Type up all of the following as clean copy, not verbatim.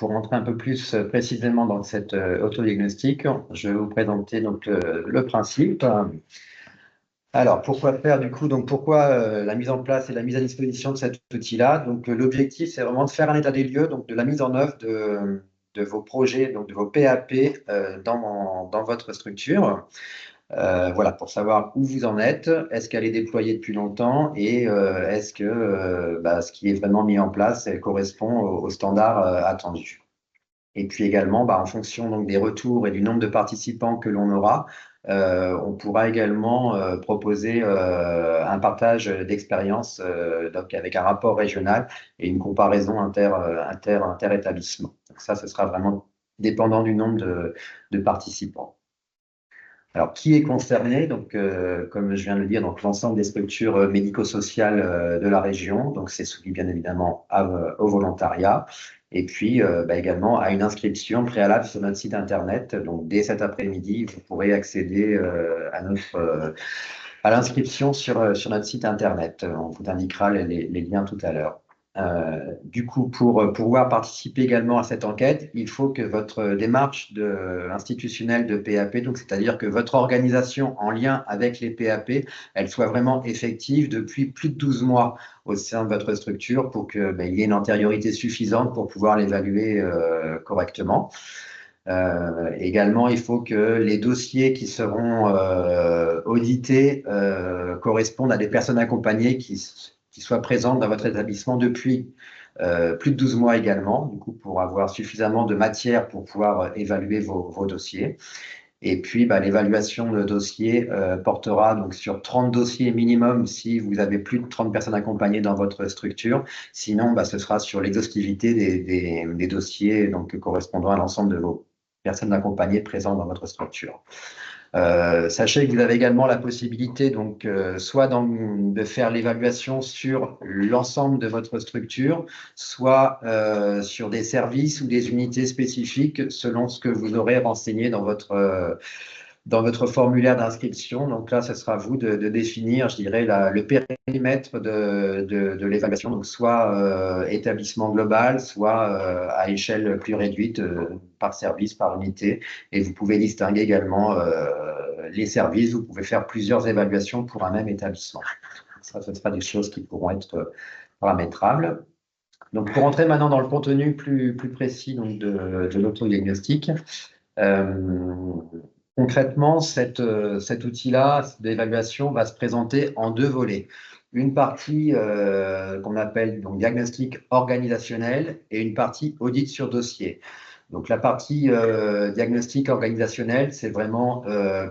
pour entrer un peu plus précisément dans cet autodiagnostic, je vais vous présenter donc le principe. Alors, pourquoi faire du coup? Donc, pourquoi la mise en place et la mise à disposition de cet outil-là? Donc, l'objectif, c'est vraiment de faire un état des lieux, donc de la mise en œuvre de vos projets, donc de vos PAP dans votre structure. Voilà, pour savoir où vous en êtes, est-ce qu'elle est déployée depuis longtemps et est-ce que ce qui est vraiment mis en place correspond aux standards attendus. Et puis également, en fonction donc, des retours et du nombre de participants que l'on aura, on pourra également proposer un partage d'expériences donc avec un rapport régional et une comparaison inter-établissement. Donc ça, ce sera vraiment dépendant du nombre de participants. Alors, qui est concerné? Donc, comme je viens de le dire, donc l'ensemble des structures médico-sociales de la région. Donc, c'est soumis bien évidemment au volontariat. Et puis, également à une inscription préalable sur notre site internet. Donc, dès cet après-midi, vous pourrez accéder à l'inscription sur notre site internet. On vous indiquera les liens tout à l'heure. Du coup, pour pouvoir participer également à cette enquête, il faut que votre démarche institutionnelle de PAP, donc c'est-à-dire que votre organisation en lien avec les PAP, elle soit vraiment effective depuis plus de 12 mois au sein de votre structure pour qu'il y ait une antériorité suffisante pour pouvoir l'évaluer correctement. Également, il faut que les dossiers qui seront audités correspondent à des personnes accompagnées qui soient présentes dans votre établissement depuis plus de 12 mois également, du coup, pour avoir suffisamment de matière pour pouvoir évaluer vos dossiers. Et puis, l'évaluation de dossiers portera donc sur 30 dossiers minimum si vous avez plus de 30 personnes accompagnées dans votre structure. Sinon, ce sera sur l'exhaustivité des dossiers donc, correspondant à l'ensemble de vos personnes accompagnées présentes dans votre structure. Sachez que vous avez également la possibilité donc soit de faire l'évaluation sur l'ensemble de votre structure, soit sur des services ou des unités spécifiques selon ce que vous aurez renseigné dans votre formulaire d'inscription. Donc là, ce sera à vous de définir, je dirais, le périmètre de l'évaluation, donc soit établissement global, soit à échelle plus réduite par service, par unité. Et vous pouvez distinguer également les services. Vous pouvez faire plusieurs évaluations pour un même établissement. Ça, ce sera des choses qui pourront être paramétrables. Donc, pour entrer maintenant dans le contenu plus précis donc, de l'autodiagnostic, concrètement, cet outil-là d'évaluation va se présenter en deux volets. Une partie qu'on appelle donc diagnostic organisationnel et une partie audit sur dossier. Donc la partie diagnostic organisationnel, c'est vraiment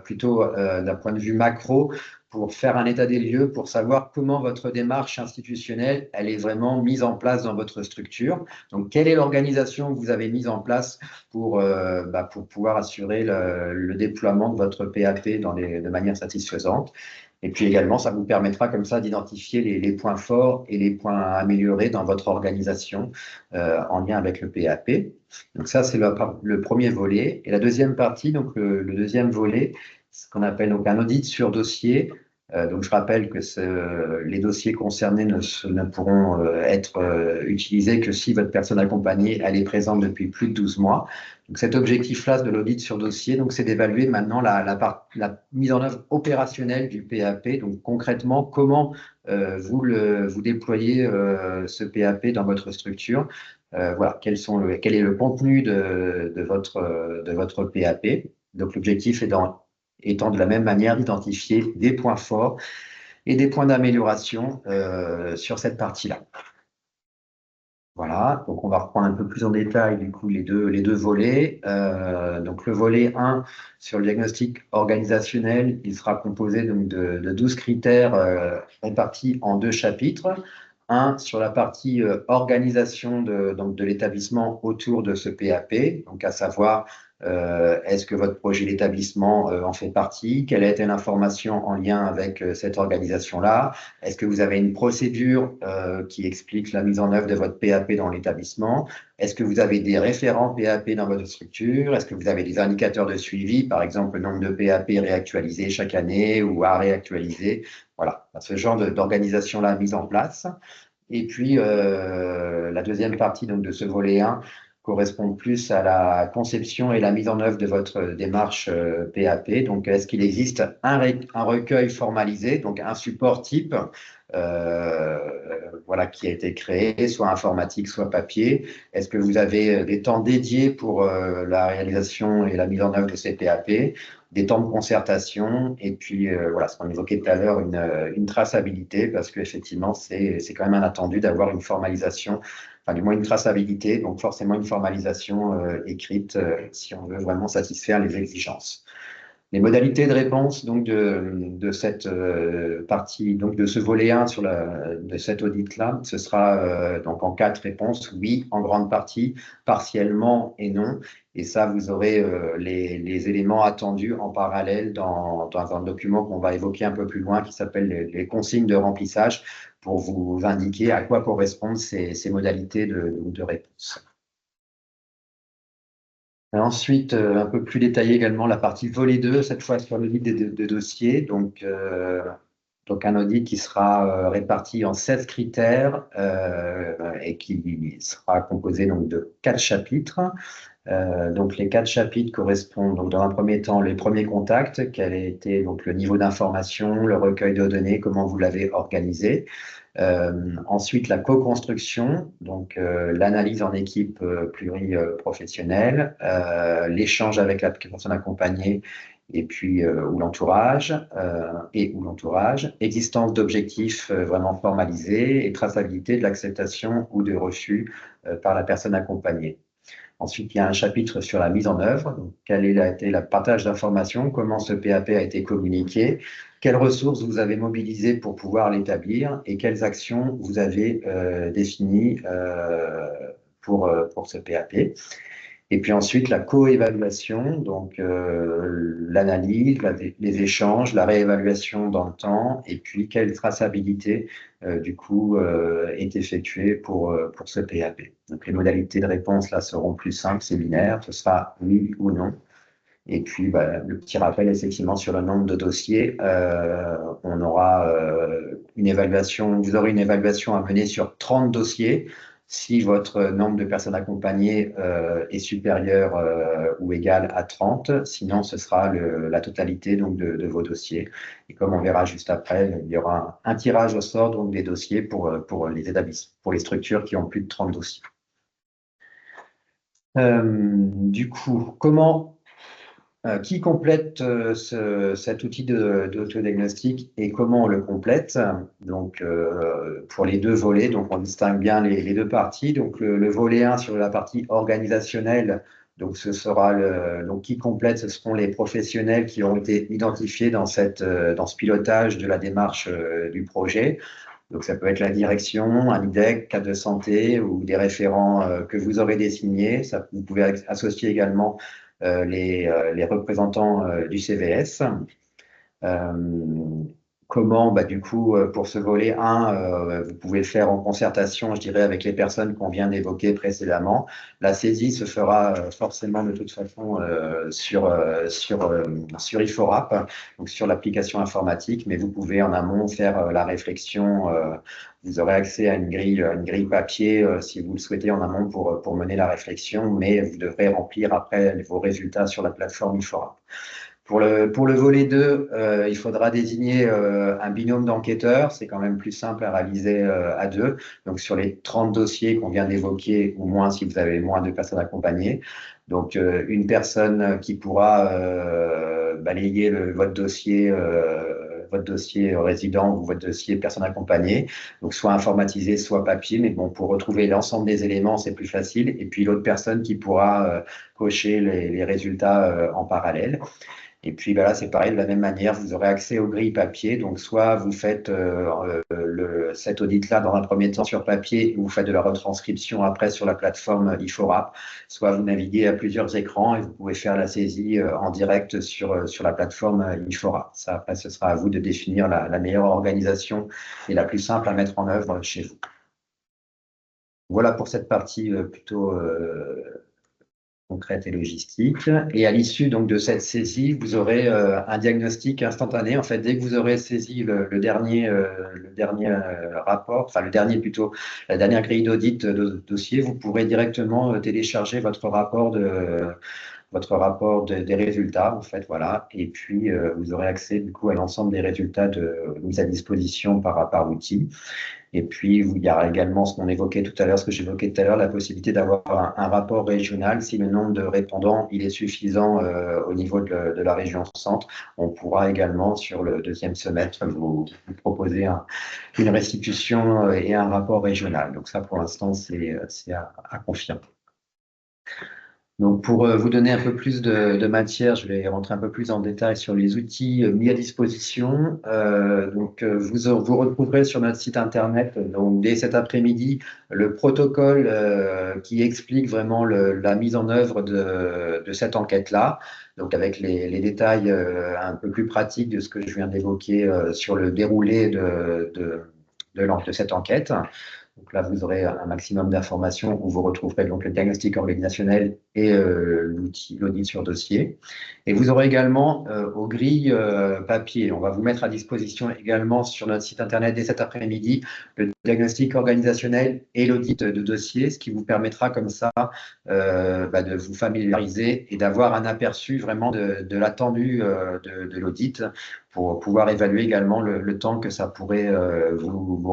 plutôt d'un point de vue macro pour faire un état des lieux, pour savoir comment votre démarche institutionnelle, elle est vraiment mise en place dans votre structure. Donc, quelle est l'organisation que vous avez mise en place pour pouvoir assurer le déploiement de votre PAP de manière satisfaisante. Et puis également, ça vous permettra comme ça d'identifier les points forts et les points à améliorer dans votre organisation en lien avec le PAP. Donc ça, c'est le premier volet. Et la deuxième partie, donc le deuxième volet, ce qu'on appelle donc un audit sur dossier. Donc je rappelle que les dossiers concernés ne pourront être utilisés que si votre personne accompagnée elle est présente depuis plus de 12 mois. Donc cet objectif-là de l'audit sur dossier, donc c'est d'évaluer maintenant la mise en œuvre opérationnelle du PAP. Donc concrètement, comment vous déployez ce PAP dans votre structure. Voilà, quel est le contenu de votre PAP. Donc l'objectif étant de la même manière d'identifier des points forts et des points d'amélioration sur cette partie-là. Voilà, donc on va reprendre un peu plus en détail du coup les deux volets. Donc le volet 1 sur le diagnostic organisationnel, il sera composé donc de 12 critères répartis en deux chapitres. Un sur la partie organisation de l'établissement autour de ce PAP, donc à savoir est-ce que votre projet d'établissement en fait partie? Quelle a été l'information en lien avec cette organisation-là? Est-ce que vous avez une procédure qui explique la mise en œuvre de votre PAP dans l'établissement? Est-ce que vous avez des référents PAP dans votre structure? Est-ce que vous avez des indicateurs de suivi, par exemple le nombre de PAP réactualisés chaque année ou à réactualiser? Voilà, ce genre d'organisation-là mise en place. Et puis, la deuxième partie donc, de ce volet 1 correspondent plus à la conception et la mise en œuvre de votre démarche PAP. Donc, est-ce qu'il existe un recueil formalisé, donc un support type, voilà, qui a été créé, soit informatique, soit papier? Est-ce que vous avez des temps dédiés pour la réalisation et la mise en œuvre de ces PAP, des temps de concertation, et puis voilà, ce qu'on évoquait tout à l'heure, une traçabilité, parce qu'effectivement, c'est quand même un attendu d'avoir une formalisation, enfin du moins une traçabilité, donc forcément une formalisation écrite si on veut vraiment satisfaire les exigences. Les modalités de réponse donc de cette partie, donc de ce volet 1 de cet audit-là, ce sera donc en 4 réponses, oui, en grande partie, partiellement et non. Et ça, vous aurez les éléments attendus en parallèle dans un document qu'on va évoquer un peu plus loin qui s'appelle les consignes de remplissage pour vous indiquer à quoi correspondent ces modalités de réponse. Et ensuite, un peu plus détaillé également, la partie volet 2, cette fois sur l'audit des dossiers. Donc, un audit qui sera réparti en 16 critères et qui sera composé donc, de 4 chapitres. Donc, les 4 chapitres correspondent donc, dans un premier temps les premiers contacts, quel a été donc, le niveau d'information, le recueil de données, comment vous l'avez organisé. Ensuite, la co-construction, donc l'analyse en équipe pluriprofessionnelle, l'échange avec la personne accompagnée et puis ou l'entourage existence d'objectifs vraiment formalisés et traçabilité de l'acceptation ou de refus par la personne accompagnée. Ensuite, il y a un chapitre sur la mise en œuvre. Donc, quel a été le partage d'informations, comment ce PAP a été communiqué, quelles ressources vous avez mobilisées pour pouvoir l'établir et quelles actions vous avez définies pour ce PAP. Et puis ensuite, la co-évaluation, donc l'analyse, les échanges, la réévaluation dans le temps, et puis quelle traçabilité, du coup, est effectuée pour ce PAP. Donc les modalités de réponse, là, seront plus simples, c'est binaire, ce sera oui ou non. Et puis, le petit rappel, effectivement, sur le nombre de dossiers, on aura une évaluation, vous aurez une évaluation à mener sur 30 dossiers. Si votre nombre de personnes accompagnées est supérieur ou égal à 30, sinon ce sera la totalité donc, de vos dossiers. Et comme on verra juste après, il y aura un tirage au sort donc, des dossiers pour les établissements, pour les structures qui ont plus de 30 dossiers. Du coup, qui complète cet outil d'autodiagnostic et comment on le complète? Donc, pour les deux volets, donc on distingue bien les deux parties. Donc, le volet 1 sur la partie organisationnelle, donc ce sera donc qui complète, ce seront les professionnels qui ont été identifiés dans ce pilotage de la démarche du projet. Donc, ça peut être la direction, un IDEC, cadre de santé ou des référents que vous aurez désignés. Vous pouvez associer également les représentants du CVS. Comment, du coup, pour ce volet 1, vous pouvez le faire en concertation, je dirais, avec les personnes qu'on vient d'évoquer précédemment. La saisie se fera forcément de toute façon sur IFORAP, donc sur l'application informatique, mais vous pouvez en amont faire la réflexion. Vous aurez accès à une grille papier si vous le souhaitez en amont pour mener la réflexion, mais vous devrez remplir après vos résultats sur la plateforme IFORAP. Pour le volet 2, il faudra désigner un binôme d'enquêteurs. C'est quand même plus simple à réaliser à deux. Donc, sur les 30 dossiers qu'on vient d'évoquer, ou moins si vous avez moins de personnes accompagnées. Donc, une personne qui pourra balayer votre dossier résident ou votre dossier personne accompagnée. Donc, soit informatisé, soit papier. Mais bon, pour retrouver l'ensemble des éléments, c'est plus facile. Et puis, l'autre personne qui pourra cocher les résultats en parallèle. Et puis là, c'est pareil, de la même manière, vous aurez accès aux grilles papier. Donc, soit vous faites cet audit-là dans un premier temps sur papier et vous faites de la retranscription après sur la plateforme IFORAP, soit vous naviguez à plusieurs écrans et vous pouvez faire la saisie en direct sur la plateforme IFORAP. Ça, après, ce sera à vous de définir la meilleure organisation et la plus simple à mettre en œuvre chez vous. Voilà pour cette partie plutôt concrète et logistique. Et à l'issue donc de cette saisie, vous aurez un diagnostic instantané. En fait, dès que vous aurez saisi le dernier rapport, enfin le dernier plutôt, la dernière grille d'audit de dossier, vous pourrez directement télécharger votre rapport des résultats, en fait, voilà. Et puis, vous aurez accès, du coup, à l'ensemble des résultats mis à disposition par l'outil. Et puis, il y aura également ce qu'on évoquait tout à l'heure, ce que j'évoquais tout à l'heure, la possibilité d'avoir un rapport régional. Si le nombre de répondants, il est suffisant au niveau de la région centre, on pourra également, sur le deuxième semestre, vous proposer une restitution et un rapport régional. Donc ça, pour l'instant, c'est à confirmer. Donc, pour vous donner un peu plus de matière, je vais rentrer un peu plus en détail sur les outils mis à disposition. Vous retrouverez sur notre site internet, donc dès cet après-midi, le protocole qui explique vraiment la mise en œuvre de cette enquête-là. Donc, avec les détails un peu plus pratiques de ce que je viens d'évoquer sur le déroulé de cette enquête. Donc là, vous aurez un maximum d'informations où vous retrouverez donc le diagnostic organisationnel et l'audit sur dossier. Et vous aurez également aux grilles papier, on va vous mettre à disposition également sur notre site internet dès cet après-midi le diagnostic organisationnel et l'audit de dossier, ce qui vous permettra comme ça de vous familiariser et d'avoir un aperçu vraiment de l'attendu de l'audit pour pouvoir évaluer également le temps que ça pourrait vous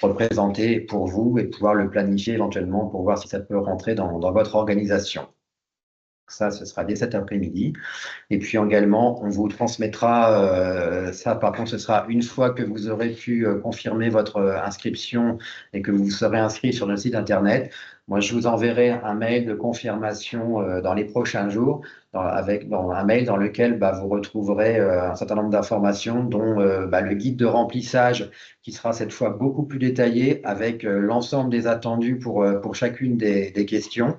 représenter pour vous et pouvoir le planifier éventuellement pour voir si ça peut rentrer dans votre organisation. Ça, ce sera dès cet après-midi. Et puis également, on vous transmettra, ça par contre, ce sera une fois que vous aurez pu confirmer votre inscription et que vous serez inscrit sur notre site internet. Moi, je vous enverrai un mail de confirmation dans les prochains jours, un mail dans lequel vous retrouverez un certain nombre d'informations, dont le guide de remplissage qui sera cette fois beaucoup plus détaillé avec l'ensemble des attendus pour chacune des questions.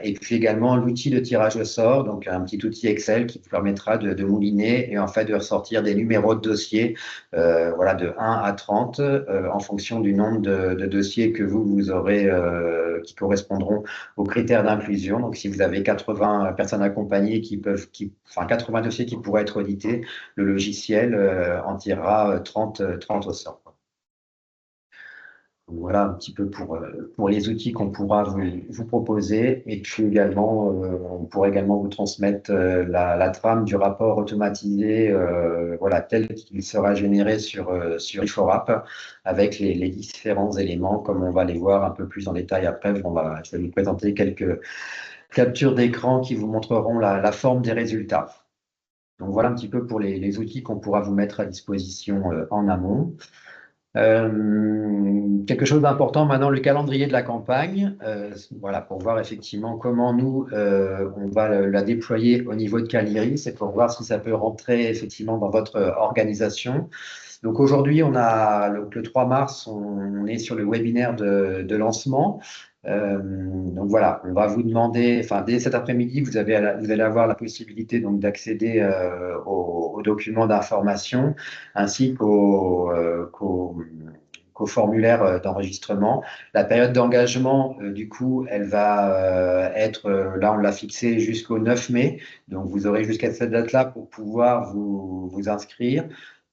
Et puis également l'outil de tirage au sort, donc un petit outil Excel qui vous permettra de mouliner et en fait de ressortir des numéros de dossiers de 1 à 30 en fonction du nombre de dossiers que vous aurez qui correspondront aux critères d'inclusion. Donc si vous avez 80 personnes accompagnées 80 dossiers qui pourraient être audités, le logiciel en tirera 30 au sort. Voilà un petit peu pour les outils qu'on pourra vous proposer. Et puis également, on pourra également vous transmettre la trame du rapport automatisé tel qu'il sera généré sur IFORAP avec les différents éléments, comme on va les voir un peu plus en détail après. Je vais vous présenter quelques captures d'écran qui vous montreront la forme des résultats. Donc voilà un petit peu pour les outils qu'on pourra vous mettre à disposition en amont. Quelque chose d'important maintenant, le calendrier de la campagne, pour voir effectivement comment nous, on va la déployer au niveau de Caleri, c'est pour voir si ça peut rentrer effectivement dans votre organisation. Donc aujourd'hui, le 3 mars, on est sur le webinaire de lancement. Donc voilà, on va vous demander, dès cet après-midi, vous allez avoir la possibilité donc d'accéder aux documents d'information ainsi qu'au formulaire d'enregistrement. La période d'engagement, du coup, elle va être, là on l'a fixée jusqu'au 9 mai, donc vous aurez jusqu'à cette date-là pour pouvoir vous inscrire.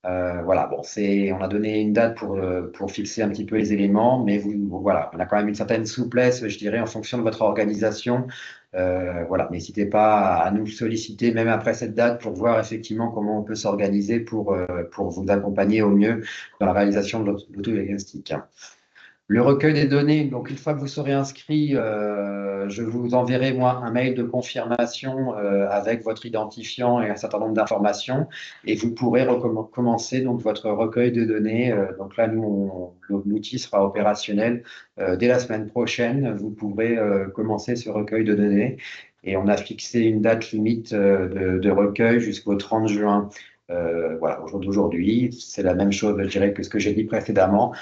On a donné une date pour fixer un petit peu les éléments, mais on a quand même une certaine souplesse, je dirais, en fonction de votre organisation. N'hésitez pas à nous solliciter, même après cette date, pour voir effectivement comment on peut s'organiser pour vous accompagner au mieux dans la réalisation de l'autodiagnostic. Le recueil des données, donc une fois que vous serez inscrit, je vous enverrai moi un mail de confirmation avec votre identifiant et un certain nombre d'informations et vous pourrez commencer donc votre recueil de données. Donc là, l'outil sera opérationnel dès la semaine prochaine. Vous pourrez commencer ce recueil de données et on a fixé une date limite de recueil jusqu'au 30 juin. Au jour d'aujourd'hui, c'est la même chose, je dirais, que ce que j'ai dit précédemment.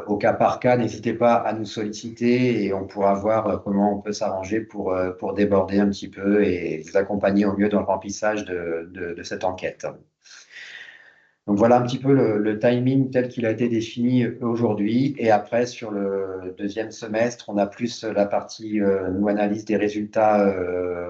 Au cas par cas, n'hésitez pas à nous solliciter et on pourra voir comment on peut s'arranger pour déborder un petit peu et vous accompagner au mieux dans le remplissage de cette enquête. Donc voilà un petit peu le timing tel qu'il a été défini aujourd'hui. Et après, sur le deuxième semestre, on a plus la partie nous analyse des résultats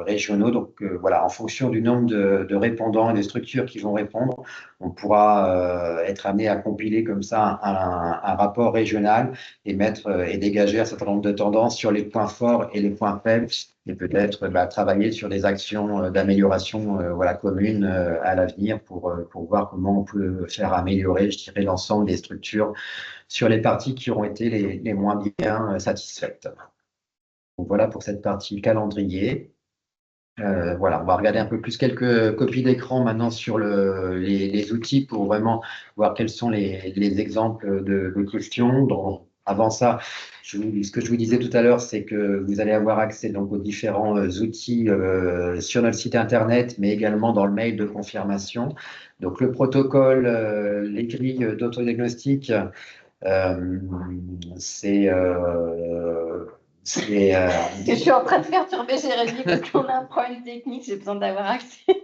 régionaux. Donc voilà, en fonction du nombre de répondants et des structures qui vont répondre, on pourra être amené à compiler comme ça un rapport régional et mettre et dégager un certain nombre de tendances sur les points forts et les points faibles et peut-être travailler sur des actions d'amélioration voilà, communes à l'avenir pour voir comment on peut faire améliorer, je dirais, l'ensemble des structures sur les parties qui auront été les moins bien satisfaites. Donc voilà pour cette partie calendrier. Voilà, on va regarder un peu plus quelques copies d'écran maintenant sur les outils pour vraiment voir quels sont les exemples de questions. Donc, avant ça, ce que je vous disais tout à l'heure, c'est que vous allez avoir accès donc, aux différents outils sur notre site internet, mais également dans le mail de confirmation. Donc le protocole, les grilles d'autodiagnostic, euh, c'est c'est Je suis en train de perturber Jérémy parce qu'on a un problème technique, j'ai besoin d'avoir accès.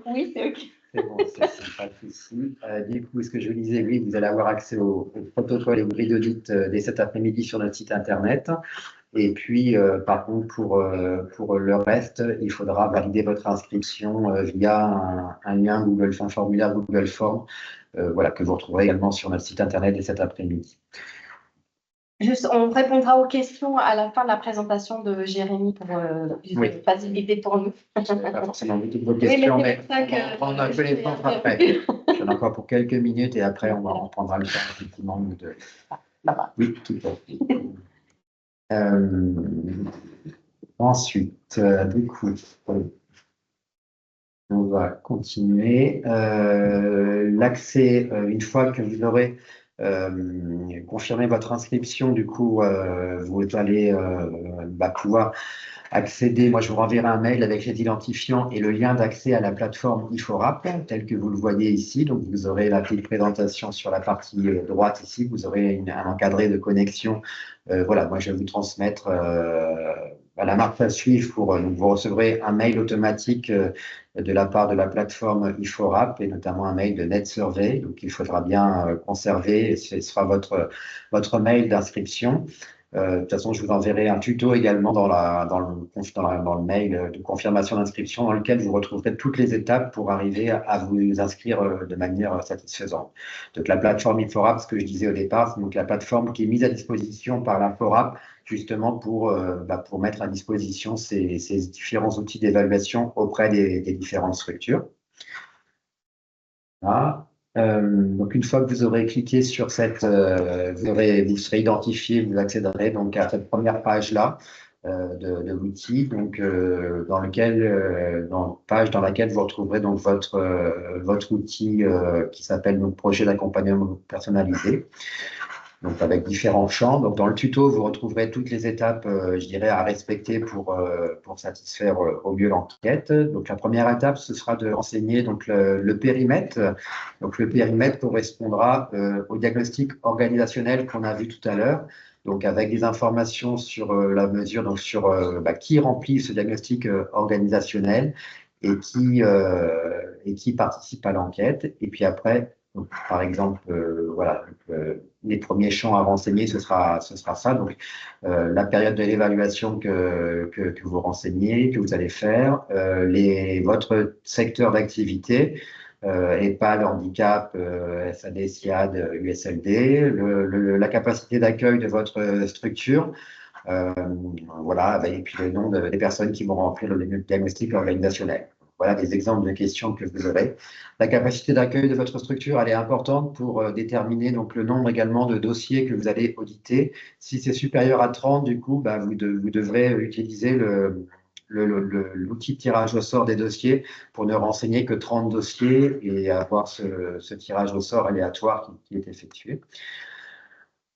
Oui, c'est OK. C'est bon, c'est pas de souci. Du coup, ce que je vous disais, oui, vous allez avoir accès au protocole et aux grilles d'audit dès cet après-midi sur notre site internet. Et puis, par contre, pour le reste, il faudra valider votre inscription via un lien Google, un formulaire Google Form, voilà, que vous retrouverez également sur notre site internet dès cet après-midi. Juste, on répondra aux questions à la fin de la présentation de Jérémy pour Oui. faciliter pour nous. Je n'ai pas forcément vu toutes vos Oui, questions, mais mais c'est pour ça que on a fait les temps après. J'en ai encore pour quelques minutes et après, on prendra le temps, effectivement, de. Oui, tout à fait. Ensuite, du coup, on va continuer. L'accès, une fois que vous aurez confirmé votre inscription, du coup, vous allez pouvoir accéder. Moi, je vous renverrai un mail avec les identifiants et le lien d'accès à la plateforme IFORAP, tel que vous le voyez ici. Donc, vous aurez la petite présentation sur la partie droite ici. Vous aurez un encadré de connexion. Voilà, moi, je vais vous transmettre la marque à suivre pour. Donc, vous recevrez un mail automatique de la part de la plateforme IFORAP et notamment un mail de NetSurvey. Donc, il faudra bien conserver. Ce sera votre mail d'inscription. De toute façon, je vous enverrai un tuto également dans le mail de confirmation d'inscription dans lequel vous retrouverez toutes les étapes pour arriver à vous inscrire de manière satisfaisante. Donc, la plateforme IFORAP, ce que je disais au départ, c'est donc la plateforme qui est mise à disposition par l'IFORAP justement pour mettre à disposition ces différents outils d'évaluation auprès des différentes structures. Voilà. Donc, une fois que vous aurez cliqué sur cette, vous serez identifié, vous accéderez donc à cette première page-là de l'outil, donc page dans laquelle vous retrouverez donc votre outil qui s'appelle donc projet d'accompagnement personnalisé. Donc avec différents champs. Donc dans le tuto, vous retrouverez toutes les étapes, je dirais, à respecter pour satisfaire au mieux l'enquête. Donc la première étape, ce sera de renseigner donc le périmètre. Donc le périmètre correspondra au diagnostic organisationnel qu'on a vu tout à l'heure. Donc avec des informations sur la mesure, donc sur qui remplit ce diagnostic organisationnel et qui participe à l'enquête. Et puis après, donc, par exemple, voilà, les premiers champs à renseigner, ce sera ça. Donc, la période de l'évaluation que vous renseignez, que vous allez faire, votre secteur d'activité, EHPAD, handicap, SAD, SIAD, USLD, la capacité d'accueil de votre structure, voilà, et puis le nom des personnes qui vont remplir le diagnostic organisationnel. Voilà des exemples de questions que vous aurez. La capacité d'accueil de votre structure, elle est importante pour déterminer donc le nombre également de dossiers que vous allez auditer. Si c'est supérieur à 30, du coup, vous devrez utiliser l'outil de tirage au sort des dossiers pour ne renseigner que 30 dossiers et avoir ce tirage au sort aléatoire qui est effectué.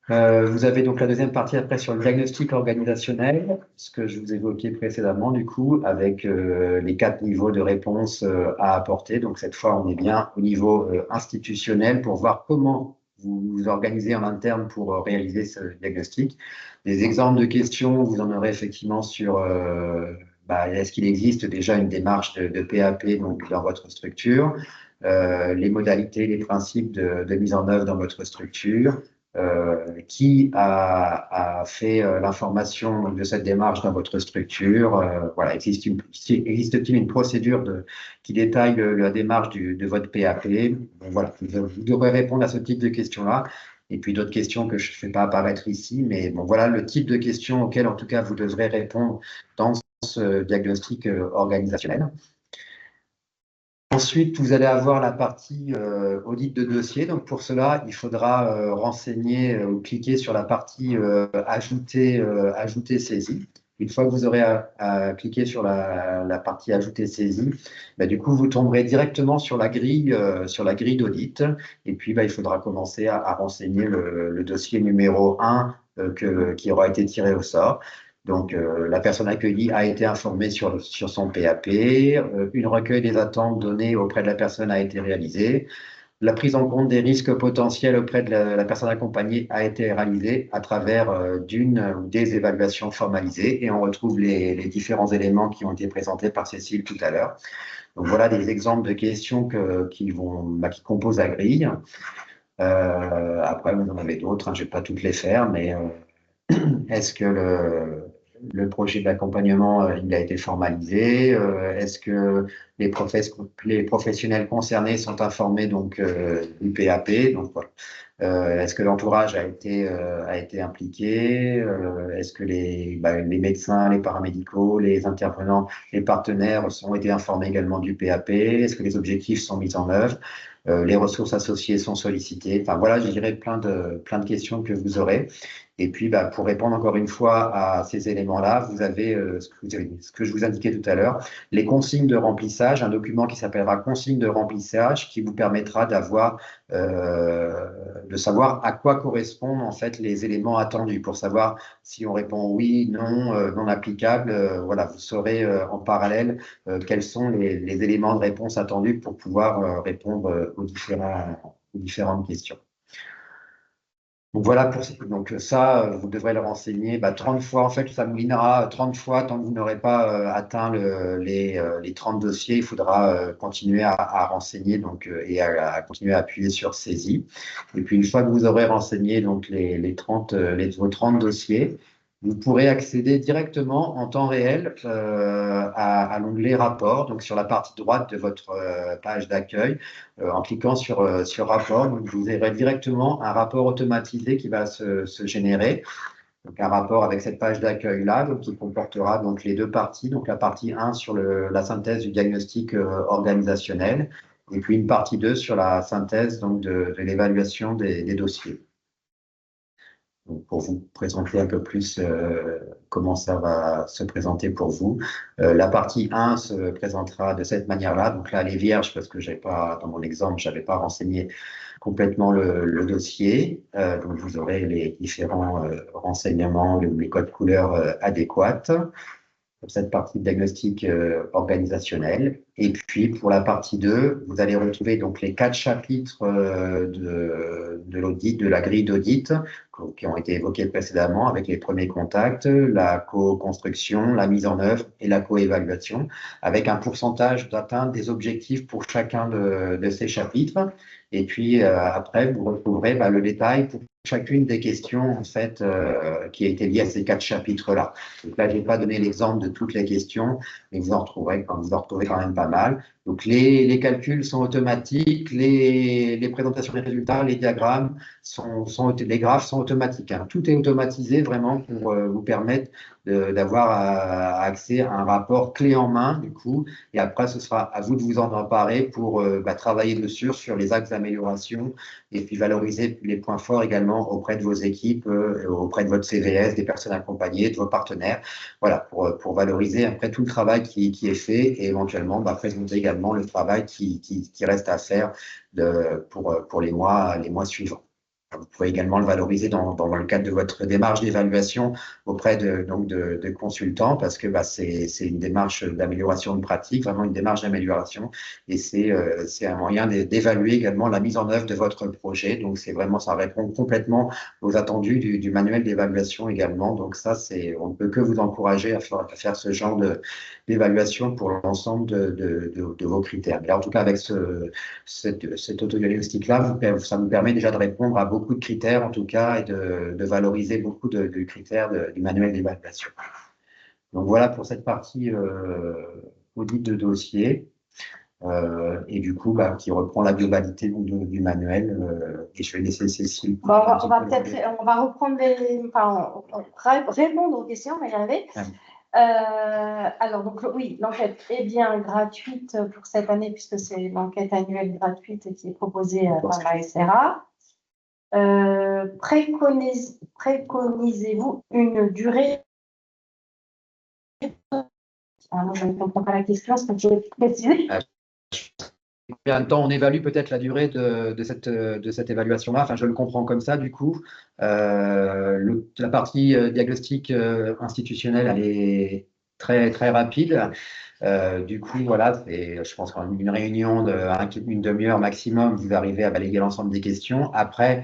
Vous avez donc la deuxième partie après sur le diagnostic organisationnel, ce que je vous évoquais précédemment, du coup, avec les 4 niveaux de réponse à apporter. Donc, cette fois, on est bien au niveau institutionnel pour voir comment vous vous organisez en interne pour réaliser ce diagnostic. Des exemples de questions, vous en aurez effectivement sur est-ce qu'il existe déjà une démarche de PAP donc, dans votre structure? les modalités, les principes de mise en œuvre dans votre structure, qui a fait l'information de cette démarche dans votre structure. Voilà, existe-t-il une procédure qui détaille la démarche de votre PAP? Bon, voilà, vous devrez répondre à ce type de questions-là. Et puis d'autres questions que je ne fais pas apparaître ici, mais bon, voilà le type de questions auxquelles, en tout cas, vous devrez répondre dans ce diagnostic organisationnel. Ensuite, vous allez avoir la partie audit de dossier. Donc, pour cela, il faudra renseigner ou cliquer sur la partie ajouter saisie. Une fois que vous aurez cliqué sur la partie ajouter saisie, bah, du coup, vous tomberez directement sur la grille d'audit. Et puis, bah, il faudra commencer à renseigner le dossier numéro 1 qui aura été tiré au sort. Donc, la personne accueillie a été informée sur son PAP, une recueil des attentes données auprès de la personne a été réalisée, la prise en compte des risques potentiels auprès de la personne accompagnée a été réalisée à travers d'une ou des évaluations formalisées, et on retrouve les différents éléments qui ont été présentés par Cécile tout à l'heure. Donc, voilà des exemples de questions qui composent la grille. Après, vous en avez d'autres, hein, je ne vais pas toutes les faire, mais est-ce que le projet d'accompagnement il a été formalisé? Est-ce que les professionnels concernés sont informés donc du PAP? Donc, voilà. Est-ce que l'entourage a été impliqué? Est-ce que les médecins, les paramédicaux, les intervenants, les partenaires ont été informés également du PAP? Est-ce que les objectifs sont mis en œuvre? Les ressources associées sont sollicitées. Enfin voilà, je dirais plein de questions que vous aurez. Et puis, bah, pour répondre encore une fois à ces éléments-là, vous avez ce que je vous indiquais tout à l'heure, les consignes de remplissage, un document qui s'appellera consignes de remplissage, qui vous permettra de savoir à quoi correspondent en fait les éléments attendus, pour savoir si on répond oui, non, non applicable. Voilà, vous saurez en parallèle quels sont les éléments de réponse attendus pour pouvoir répondre aux différentes questions. Donc voilà, donc ça, vous devrez le renseigner 30 fois. En fait, ça moulinera 30 fois tant que vous n'aurez pas atteint les 30 dossiers. Il faudra continuer à renseigner donc, et à continuer à appuyer sur saisie. Et puis, une fois que vous aurez renseigné donc, vos 30 dossiers, vous pourrez accéder directement en temps réel à l'onglet rapport, donc sur la partie droite de votre page d'accueil. En cliquant sur rapport, donc vous aurez directement un rapport automatisé qui va se générer. Donc un rapport avec cette page d'accueil-là, qui comportera donc les deux parties. Donc la partie 1 sur la synthèse du diagnostic organisationnel, et puis une partie 2 sur la synthèse donc, de l'évaluation des dossiers. Donc, pour vous présenter un peu plus comment ça va se présenter pour vous. La partie 1 se présentera de cette manière-là. Donc là, elle est vierge parce que dans mon exemple, je n'avais pas renseigné complètement le dossier. Donc vous aurez les différents renseignements, les codes couleurs adéquats pour cette partie de diagnostic organisationnel. Et puis, pour la partie 2, vous allez retrouver donc les 4 chapitres de l'audit, de la grille d'audit, qui ont été évoqués précédemment, avec les premiers contacts, la co-construction, la mise en œuvre et la co-évaluation, avec un pourcentage d'atteinte des objectifs pour chacun de ces chapitres. Et puis, après, vous retrouverez le détail pour chacune des questions en fait, qui a été liée à ces 4 chapitres-là. Donc là, je n'ai pas donné l'exemple de toutes les questions, mais vous en retrouverez quand même pas mal. Donc les calculs sont automatiques, les présentations des résultats, les diagrammes, les graphes sont automatiques. Hein. Tout est automatisé vraiment pour vous permettre d'avoir accès à un rapport clé en main, du coup, et après, ce sera à vous de vous en emparer pour travailler dessus sur les axes d'amélioration et puis valoriser les points forts également auprès de vos équipes, auprès de votre CVS, des personnes accompagnées, de vos partenaires, voilà, pour valoriser après tout le travail qui est fait et éventuellement présenter également le travail qui reste à faire pour les mois suivants. Vous pouvez également le valoriser dans le cadre de votre démarche d'évaluation auprès de consultants, parce que c'est une démarche d'amélioration de pratique, vraiment une démarche d'amélioration, et c'est un moyen d'évaluer également la mise en œuvre de votre projet. Donc c'est vraiment, ça répond complètement aux attendus du manuel d'évaluation également. Donc ça, on ne peut que vous encourager à faire ce genre d'évaluation pour l'ensemble de vos critères. Mais en tout cas, avec cet autodiagnostic-là, ça nous permet déjà de répondre à beaucoup de critères, en tout cas, et de valoriser beaucoup de critères du manuel d'évaluation. Donc voilà pour cette partie audit de dossier. Et du coup, qui reprend la globalité du manuel. Et je vais laisser Cécile. Bon, on va reprendre répondre aux questions, on va y arriver. Alors, donc, oui, l'enquête est bien gratuite pour cette année, puisque c'est l'enquête annuelle gratuite qui est proposée par la SRA. Préconisez-vous une durée? Moi, je ne comprends pas la question, est-ce que tu veux préciser? Combien de temps on évalue peut-être la durée de cette évaluation-là? Enfin, je le comprends comme ça, du coup. La partie diagnostic institutionnel, elle est très, très rapide. Du coup, voilà, je pense qu'en une réunion une demi-heure maximum, vous arrivez à balayer l'ensemble des questions. Après,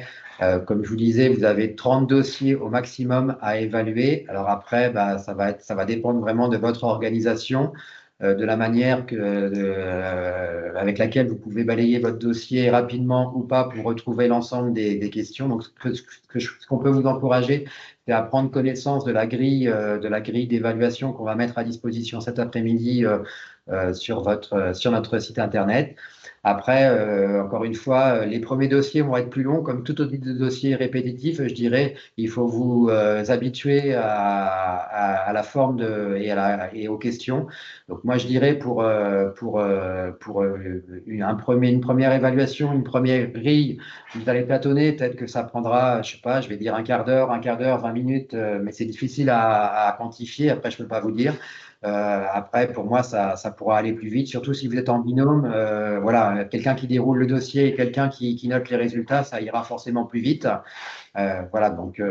comme je vous disais, vous avez 30 dossiers au maximum à évaluer. Alors après, ça va dépendre vraiment de votre organisation, de la manière avec laquelle vous pouvez balayer votre dossier rapidement ou pas pour retrouver l'ensemble des questions. Donc, ce qu'on peut vous encourager, c'est à prendre connaissance de la grille d'évaluation qu'on va mettre à disposition cet après-midi sur notre site internet. Après, encore une fois, les premiers dossiers vont être plus longs, comme tout audit de dossier répétitif. Je dirais, il faut vous habituer à la forme et aux questions. Donc moi, je dirais pour une première évaluation, une première grille, vous allez tâtonner. Peut-être que ça prendra, je sais pas, je vais dire un quart d'heure, 20 minutes, mais c'est difficile à quantifier. Après, je peux pas vous dire. Après, pour moi, ça pourra aller plus vite, surtout si vous êtes en binôme. Voilà, quelqu'un qui déroule le dossier et quelqu'un qui note les résultats, ça ira forcément plus vite. Voilà, donc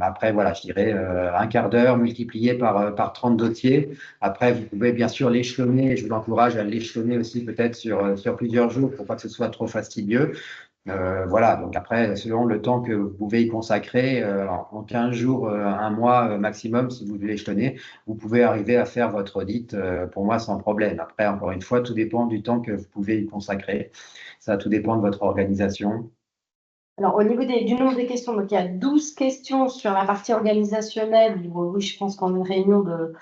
après, voilà, je dirais un quart d'heure multiplié par 30 dossiers. Après, vous pouvez bien sûr l'échelonner. Je vous encourage à l'échelonner aussi peut-être sur plusieurs jours pour pas que ce soit trop fastidieux. Voilà, donc après, selon le temps que vous pouvez y consacrer, en 15 jours, un mois maximum, si vous l'échelonnez, vous pouvez arriver à faire votre audit, pour moi, sans problème. Après, encore une fois, tout dépend du temps que vous pouvez y consacrer. Ça, tout dépend de votre organisation. Alors, au niveau du nombre des questions, donc il y a 12 questions sur la partie organisationnelle. Oui, je pense qu'en une réunion de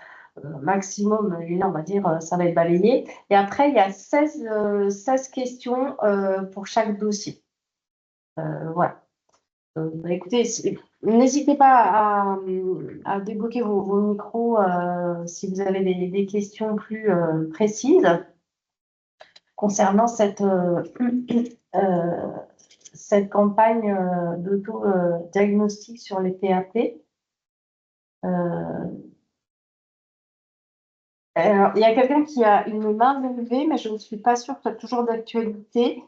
maximum, une heure, on va dire, ça va être balayé. Et après, il y a 16 questions pour chaque dossier. Voilà. Écoutez, n'hésitez pas à débloquer vos micros si vous avez des questions plus précises concernant cette campagne d'auto-diagnostic sur les PAP. Alors, il y a quelqu'un qui a une main levée, mais je ne suis pas sûre que c'est toujours d'actualité.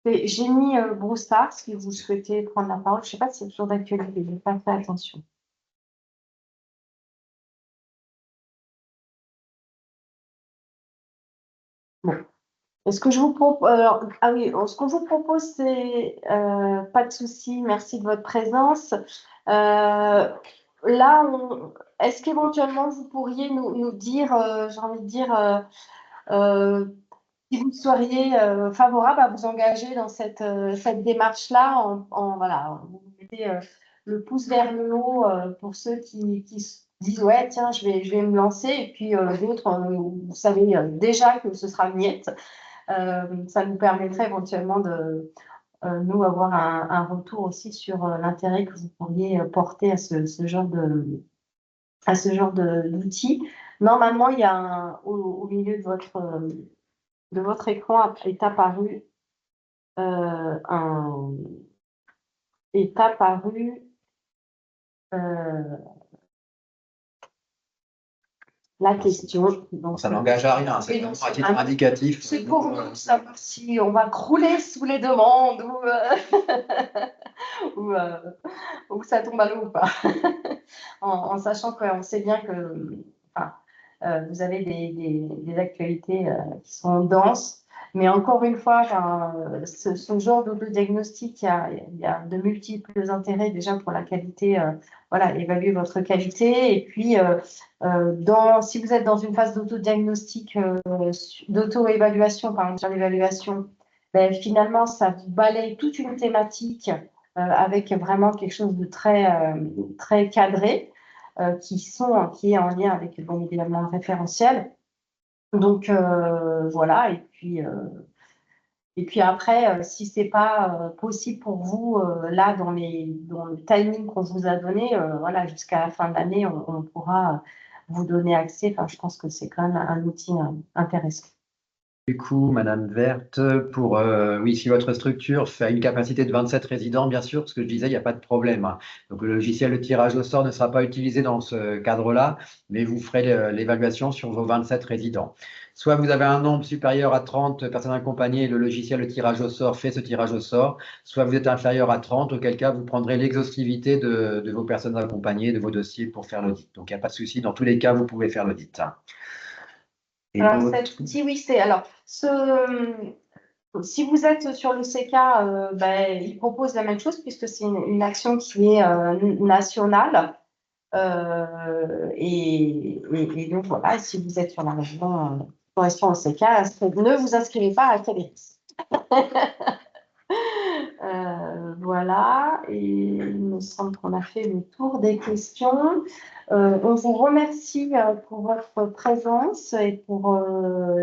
C'est Jenny Broussard, si vous souhaitez prendre la parole. Je ne sais pas si c'est toujours d'actualité, je n'ai pas fait attention. Bon. Ce que je vous propose, ah oui, ce qu'on vous propose, c'est pas de souci, merci de votre présence. Là, est-ce qu'éventuellement vous pourriez nous dire, j'ai envie de dire, si vous seriez favorable à vous engager dans cette démarche-là, voilà, vous mettez le pouce vers le haut pour ceux qui se disent ouais, tiens, je vais me lancer, et puis d'autres, vous savez déjà que ce sera miette. Ça nous permettrait éventuellement de nous avoir un retour aussi sur l'intérêt que vous pourriez porter à ce genre d'outils. Normalement, il y a au milieu de votre écran est apparu est apparu la question. Donc, ça n'engage à rien, c'est vraiment à titre indicatif. C'est pour nous savoir si on va crouler sous les demandes ou ça tombe à l'eau ou pas. En sachant qu'on sait bien que vous avez des actualités qui sont denses. Mais encore une fois, ce genre d'autodiagnostic, il y a de multiples intérêts déjà pour la qualité, évaluer votre qualité. Et puis, si vous êtes dans une phase d'autodiagnostic, d'auto-évaluation, par exemple, sur l'évaluation, ben, finalement, ça vous balaye toute une thématique avec vraiment quelque chose de très cadré, qui est en lien avec, bon, évidemment, le référentiel. Donc, voilà, et puis après, si ce n'est pas possible pour vous, là, dans le timing qu'on vous a donné, voilà, jusqu'à la fin de l'année, on pourra vous donner accès. Enfin, je pense que c'est quand même un outil intéressant. Du coup, Madame Verte, oui, si votre structure fait une capacité de 27 résidents, bien sûr, ce que je disais, il n'y a pas de problème, hein. Donc, le logiciel de tirage au sort ne sera pas utilisé dans ce cadre-là, mais vous ferez l'évaluation sur vos 27 résidents. Soit vous avez un nombre supérieur à 30 personnes accompagnées et le logiciel de tirage au sort fait ce tirage au sort, soit vous êtes inférieur à 30, auquel cas vous prendrez l'exhaustivité de vos personnes accompagnées, de vos dossiers pour faire l'audit. Donc, il n'y a pas de souci, dans tous les cas, vous pouvez faire l'audit. Alors, cet outil, oui, si vous êtes sur le CK, ben, il propose la même chose puisque c'est une action qui est nationale. Et donc, voilà, si vous êtes sur la région qui correspond au CK, ne vous inscrivez pas à Caléris. Voilà, et il me semble qu'on a fait le tour des questions. On vous remercie pour votre présence et pour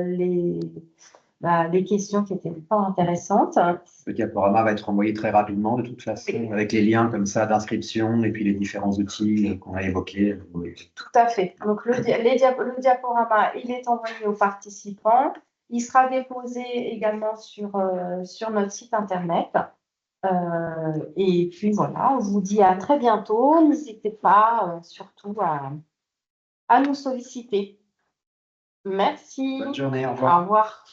les questions qui étaient fort intéressantes. Le diaporama va être envoyé très rapidement, de toute façon, oui, avec les liens comme ça d'inscription et puis les différents outils qu'on a évoqués. Tout à fait. Donc, le diaporama, il est envoyé aux participants. Il sera déposé également sur notre site Internet. Et puis voilà, on vous dit à très bientôt. N'hésitez pas surtout à nous solliciter. Merci. Bonne journée, au revoir. Au revoir.